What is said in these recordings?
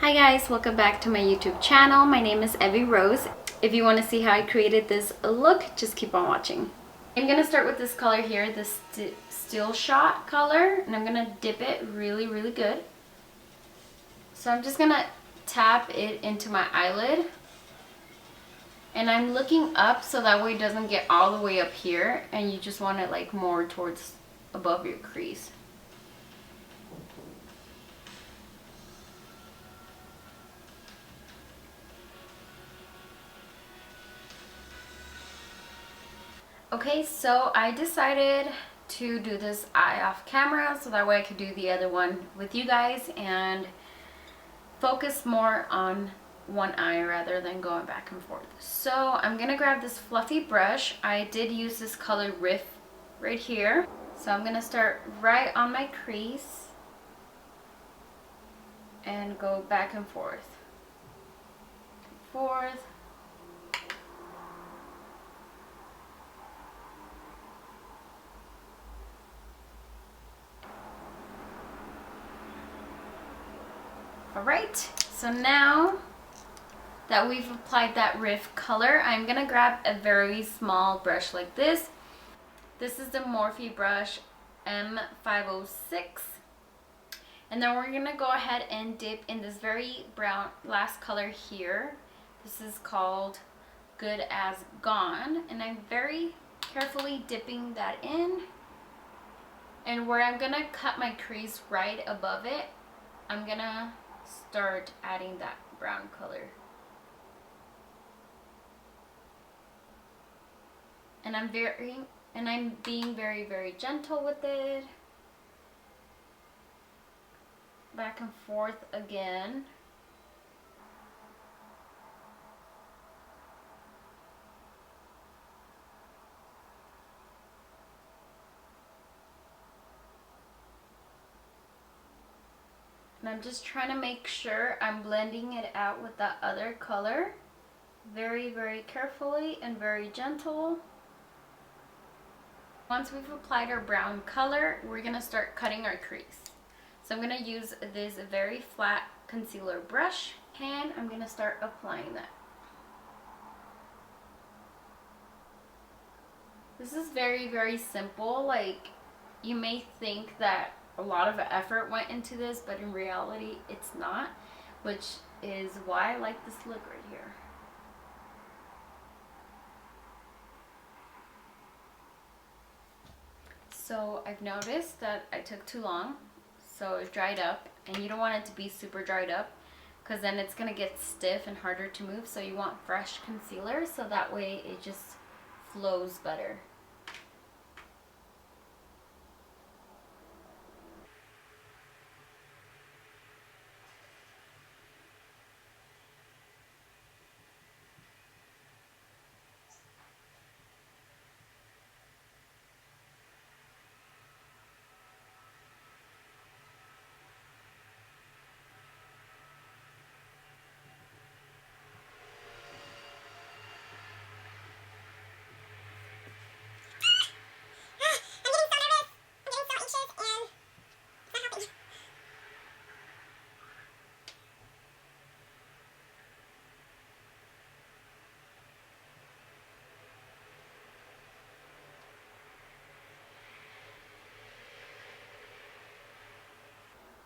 Hi guys, welcome back to my YouTube channel. My name is Evvy Rose. If you want to see how I created this look, just keep on watching. I'm going to start with this color here, this Still Shot color, and I'm going to dip it really good. So I'm just going to tap it into my eyelid. And I'm looking up so that way it doesn't get all the way up here, and you just want it like more towards above your crease. Okay, so I decided to do this eye off camera so that way I could do the other one with you guys and focus more on one eye rather than going back and forth. So I'm gonna grab this fluffy brush. I did use this color Riff right here. So I'm gonna start right on my crease and go back and forth. Forth. Alright, so now that we've applied that Riff color, I'm going to grab a very small brush like this. This is the Morphe brush M506. And then we're going to go ahead and dip in this very brown last color here. This is called Good As Gone. And I'm very carefully dipping that in. And where I'm going to cut my crease right above it, I'm going to start adding that brown color. And I'm being very gentle with it. Back and forth again. And I'm just trying to make sure I'm blending it out with that other color. Very carefully and very gentle. Once we've applied our brown color, we're going to start cutting our crease. So I'm going to use this very flat concealer brush and I'm going to start applying that. This is very simple. Like, you may think that a lot of effort went into this, but in reality it's not, which is why I like this look right here. So I've noticed that I took too long, so it dried up, and you don't want it to be super dried up because then it's going to get stiff and harder to move. So you want fresh concealer so that way it just flows better.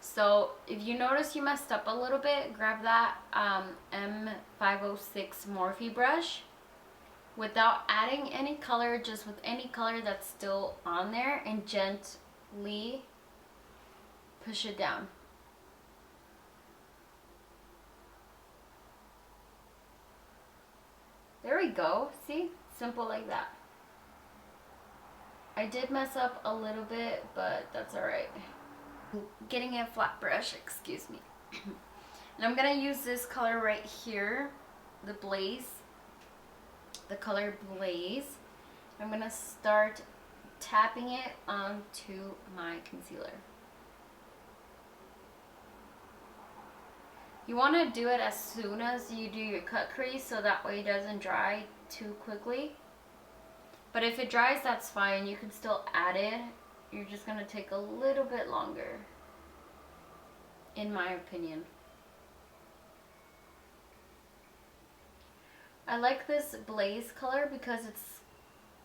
So if you notice you messed up a little bit, grab that M506 Morphe brush without adding any color, just with any color that's still on there, and gently push it down. There we go. See? Simple like that. I did mess up a little bit, but that's alright. Getting a flat brush, excuse me. And I'm gonna use this color right here, the color Blaze. I'm gonna start tapping it onto my concealer. You want to do it as soon as you do your cut crease so that way it doesn't dry too quickly. But if it dries, that's fine. You can still add it. You're just going to take a little bit longer, in my opinion. I like this blaze color because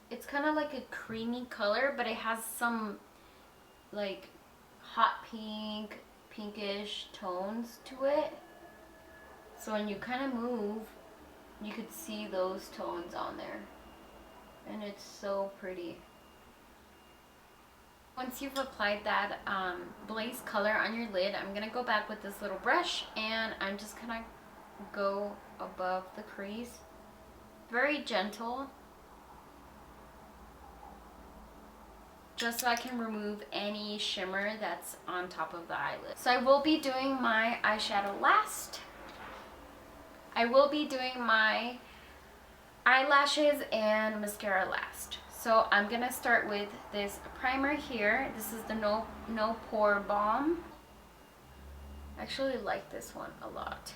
it's kind of like a creamy color, but it has some like hot pink, pinkish tones to it. So when you kind of move, you could see those tones on there. And it's so pretty. Once you've applied that blaze color on your lid, I'm going to go back with this little brush and I'm just going to go above the crease. Very gentle. Just so I can remove any shimmer that's on top of the eyelid. So I will be doing my eyeshadow last. I will be doing my eyelashes and mascara last. So I'm gonna start with this primer here. This is the No Pore Balm. I actually like this one a lot.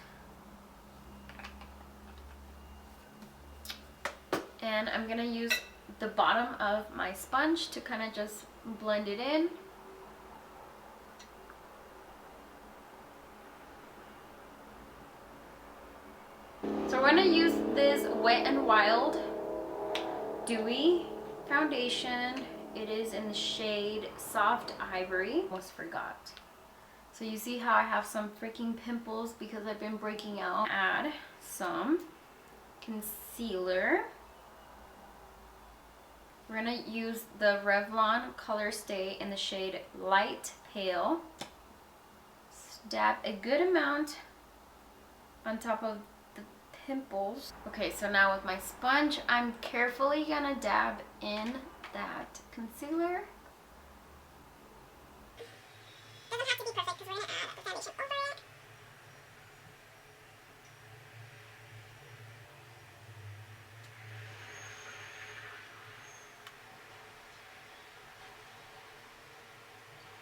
And I'm gonna use the bottom of my sponge to kind of just blend it in. So we're gonna use this Wet n Wild Dewy foundation. It is in the shade Soft Ivory. Almost forgot. So you see how I have some freaking pimples because I've been breaking out. Add some concealer. We're gonna use the Revlon Color Stay in the shade Light Pale. Dab a good amount on top of the pimples. Okay, so now with my sponge, I'm carefully gonna dab in that concealer. Doesn't have to be perfect because we're gonna add the foundation over it.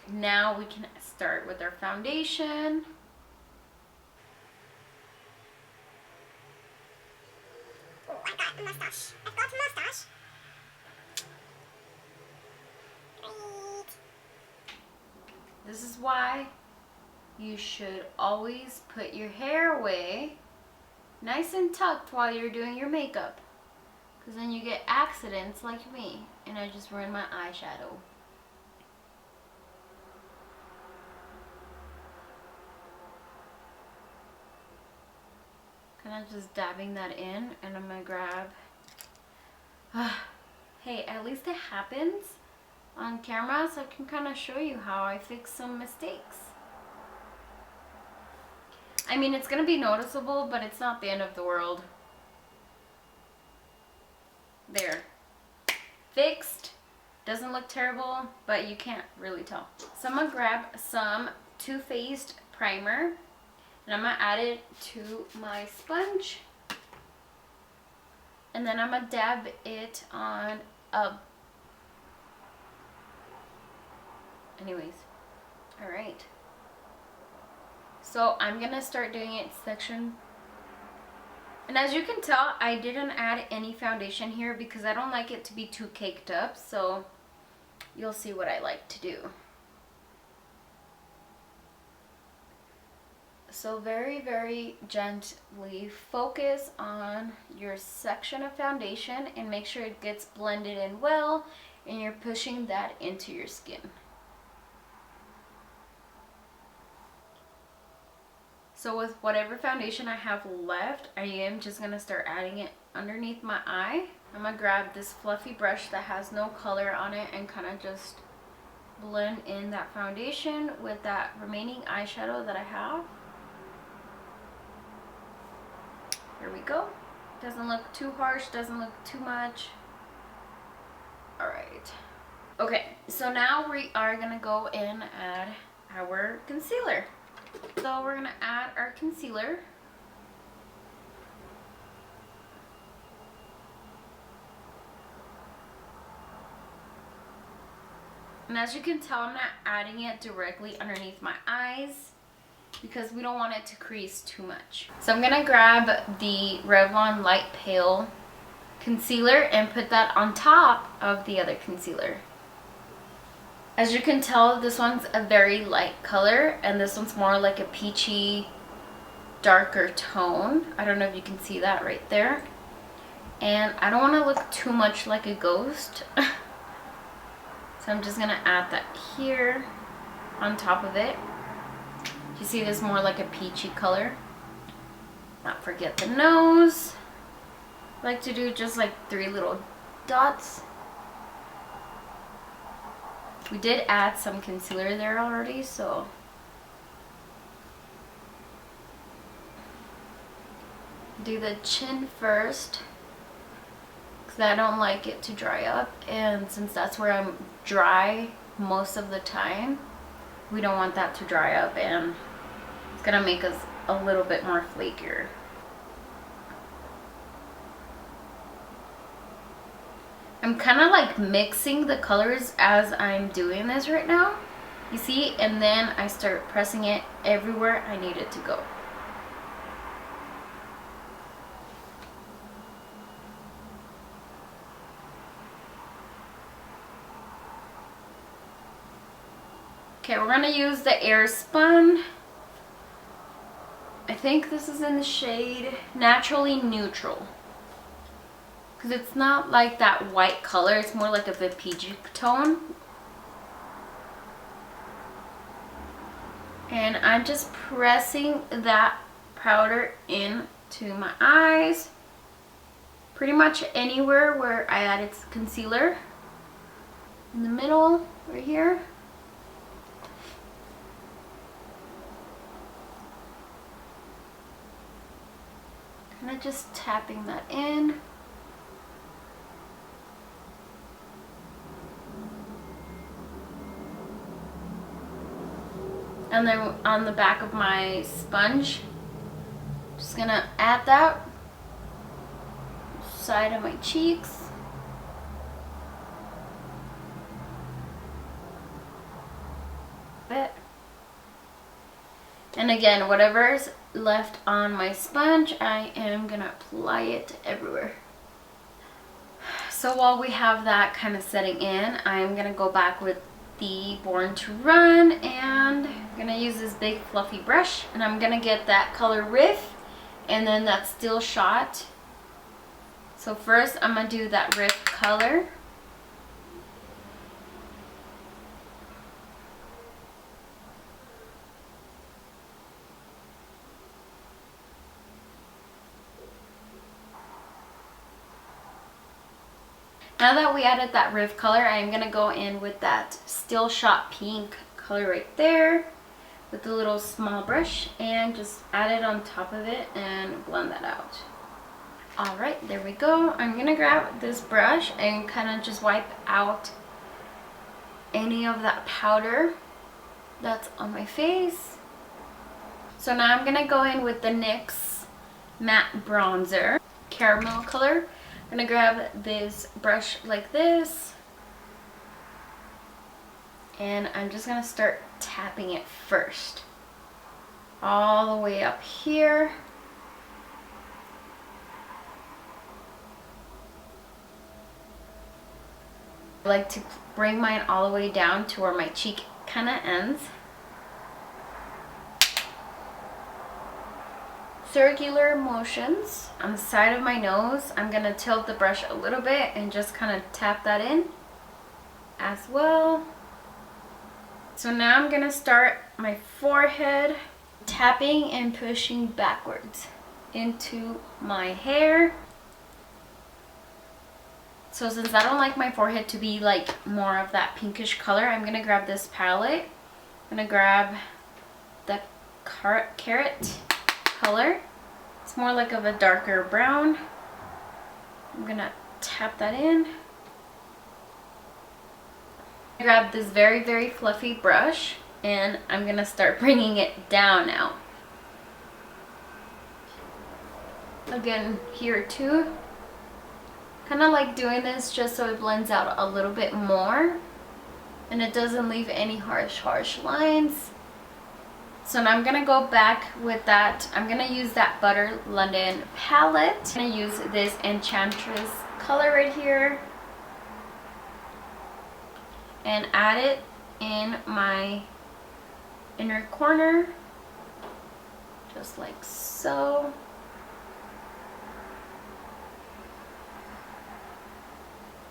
Now we can start with our foundation. Oh, I got a mustache. I've got a mustache. Great. This is why you should always put your hair away nice and tucked while you're doing your makeup. Because then you get accidents like me. And I just ruined my eyeshadow. Kind of just dabbing that in, and I'm gonna grab, hey, at least it happens on camera, so I can kind of show you how I fix some mistakes. I mean, it's gonna be noticeable, but it's not the end of the world. There. Fixed. Doesn't look terrible, but you can't really tell. So I'm gonna grab some Too Faced primer. And I'm going to add it to my sponge. And then I'm going to dab it on up. Anyways. Alright. So I'm going to start doing it section. And as you can tell, I didn't add any foundation here because I don't like it to be too caked up. So you'll see what I like to do. So very, very gently focus on your section of foundation and make sure it gets blended in well and you're pushing that into your skin. So with whatever foundation I have left, I am just going to start adding it underneath my eye. I'm going to grab this fluffy brush that has no color on it and kind of just blend in that foundation with that remaining eyeshadow that I have. Here we go. Doesn't look too harsh, doesn't look too much. Alright. Okay, so now we are going to go in and add our concealer. So we're going to add our concealer. And as you can tell, I'm not adding it directly underneath my eyes because we don't want it to crease too much. So I'm gonna grab the Revlon Light Pale concealer and put that on top of the other concealer. As you can tell, this one's a very light color and this one's more like a peachy, darker tone. I don't know if you can see that right there. And I don't want to look too much like a ghost. So I'm just gonna add that here on top of it. You see this more like a peachy color. Not forget the nose. I like to do just like 3 little dots. We did add some concealer there already, so do the chin first because I don't like it to dry up, and since that's where I'm dry most of the time, we don't want that to dry up and it's gonna make us a little bit more flakier. I'm kind of like mixing the colors as I'm doing this right now, you see, and then I start pressing it everywhere I need it to go. Okay, we're gonna use the air spun. I think this is in the shade Naturally Neutral. Because it's not like that white color, it's more like a peachy tone. And I'm just pressing that powder into my eyes. Pretty much anywhere where I added concealer. In the middle, right here. Kind of just tapping that in. And then on the back of my sponge, just gonna add that side of my cheeks. Bit. And again, whatever's left on my sponge, I am gonna apply it everywhere. So while we have that kind of setting in, I'm gonna go back with the Born to Run, and I'm gonna use this big fluffy brush, and I'm gonna get that color Riff and then that Still Shot. So first I'm gonna do that Riff color. Now that we added that Riff color, I'm going to go in with that Still Shot Pink color right there with the little small brush and just add it on top of it and blend that out. Alright, there we go. I'm going to grab this brush and kind of just wipe out any of that powder that's on my face. So now I'm going to go in with the NYX Matte Bronzer Caramel color. I'm gonna grab this brush like this, and I'm just gonna start tapping it first all the way up here. I like to bring mine all the way down to where my cheek kind of ends. Circular motions on the side of my nose. I'm gonna tilt the brush a little bit and just kind of tap that in as well. So now I'm gonna start my forehead, tapping and pushing backwards into my hair. So since I don't like my forehead to be like more of that pinkish color, I'm gonna grab this palette. I'm gonna grab the Carrot color. It's more like of a darker brown. I'm gonna tap that in. Grab this very, very fluffy brush and I'm gonna start bringing it down now. Again, here too. Kind of like doing this just so it blends out a little bit more and it doesn't leave any harsh lines. So now I'm going to go back with that. I'm going to use that Butter London palette. I'm going to use this Enchantress color right here and add it in my inner corner, just like so.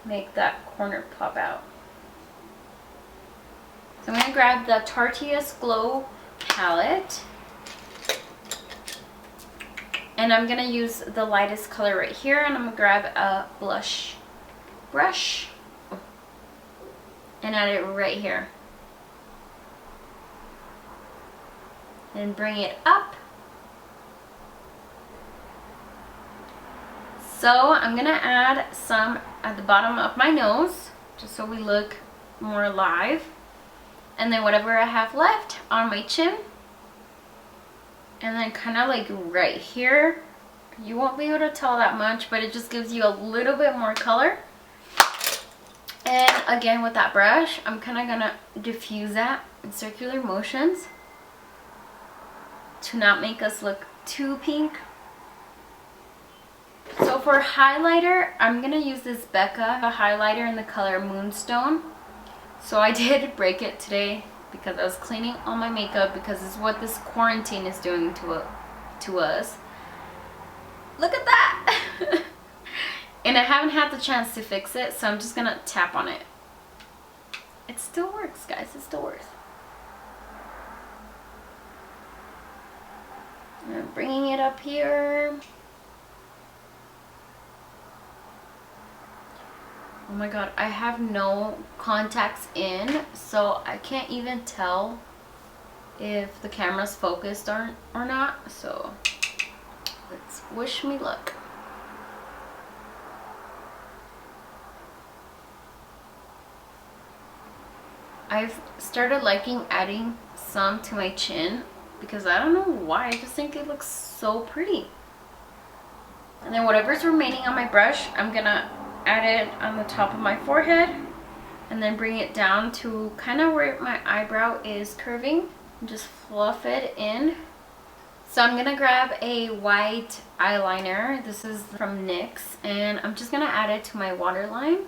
make that corner pop out. So I'm going to grab the Tarteist Glow palette. And I'm going to use the lightest color right here. And I'm going to grab a blush brush and add it right here. And bring it up. So I'm going to add some at the bottom of my nose, just so we look more alive. And then whatever I have left on my chin. And then kind of like right here. You won't be able to tell that much, but it just gives you a little bit more color. And again, with that brush, I'm kind of going to diffuse that in circular motions to not make us look too pink. So for highlighter, I'm going to use this Becca highlighter in the color Moonstone. So I did break it today because I was cleaning all my makeup, because it's what this quarantine is doing to us. Look at that! And I haven't had the chance to fix it, so I'm just going to tap on it. It still works, guys. It still works. I'm bringing it up here. Oh my god, I have no contacts in, so I can't even tell if the camera's focused or not. So let's wish me luck. I've started liking adding some to my chin because I don't know why, I just think it looks so pretty. And then whatever's remaining on my brush, I'm gonna add it on the top of my forehead and then bring it down to kind of where my eyebrow is curving and just fluff it in. So I'm gonna grab a white eyeliner. This is from NYX, and I'm just gonna add it to my waterline.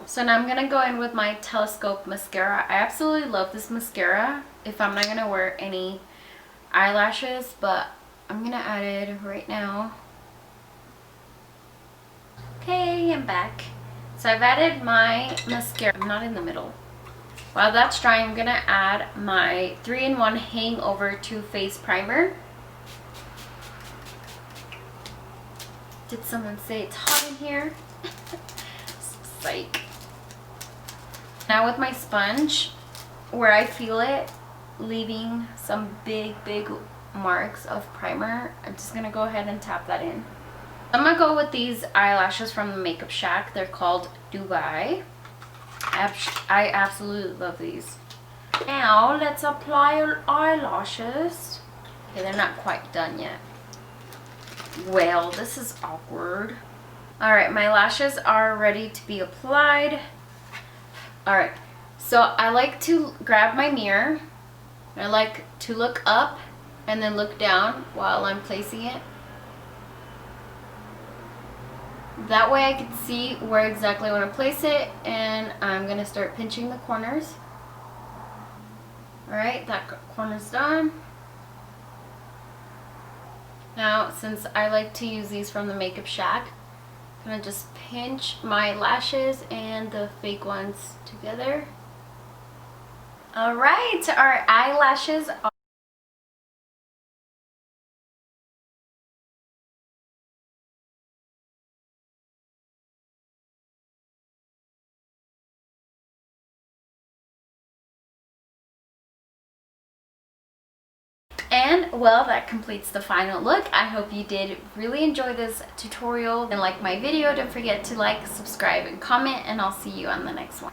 So now I'm gonna go in with my Telescope mascara. I absolutely love this mascara if I'm not gonna wear any eyelashes, but I'm gonna add it right now. Okay, I'm back. So I've added my mascara. I'm not in the middle. While that's drying, I'm gonna add my 3-in-1 Hangover Too Faced Primer. Did someone say it's hot in here? Psych. Now with my sponge, where I feel it leaving some big marks of primer, I'm just gonna go ahead and tap that in. I'm gonna go with these eyelashes from the Makeup Shack. They're called Dubai. I absolutely love these. Now let's apply our eyelashes. Okay, they're not quite done yet. Well, this is awkward. Alright, my lashes are ready to be applied. Alright, so I like to grab my mirror. I like to look up and then look down while I'm placing it. That way I can see where exactly I want to place it, and I'm going to start pinching the corners. Alright, that corner's done. Now, since I like to use these from the Makeup Shack, I'm going to just pinch my lashes and the fake ones together. Alright, our eyelashes are And well, that completes the final look. I hope you did really enjoy this tutorial and like my video. Don't forget to like, subscribe, and comment, and I'll see you on the next one.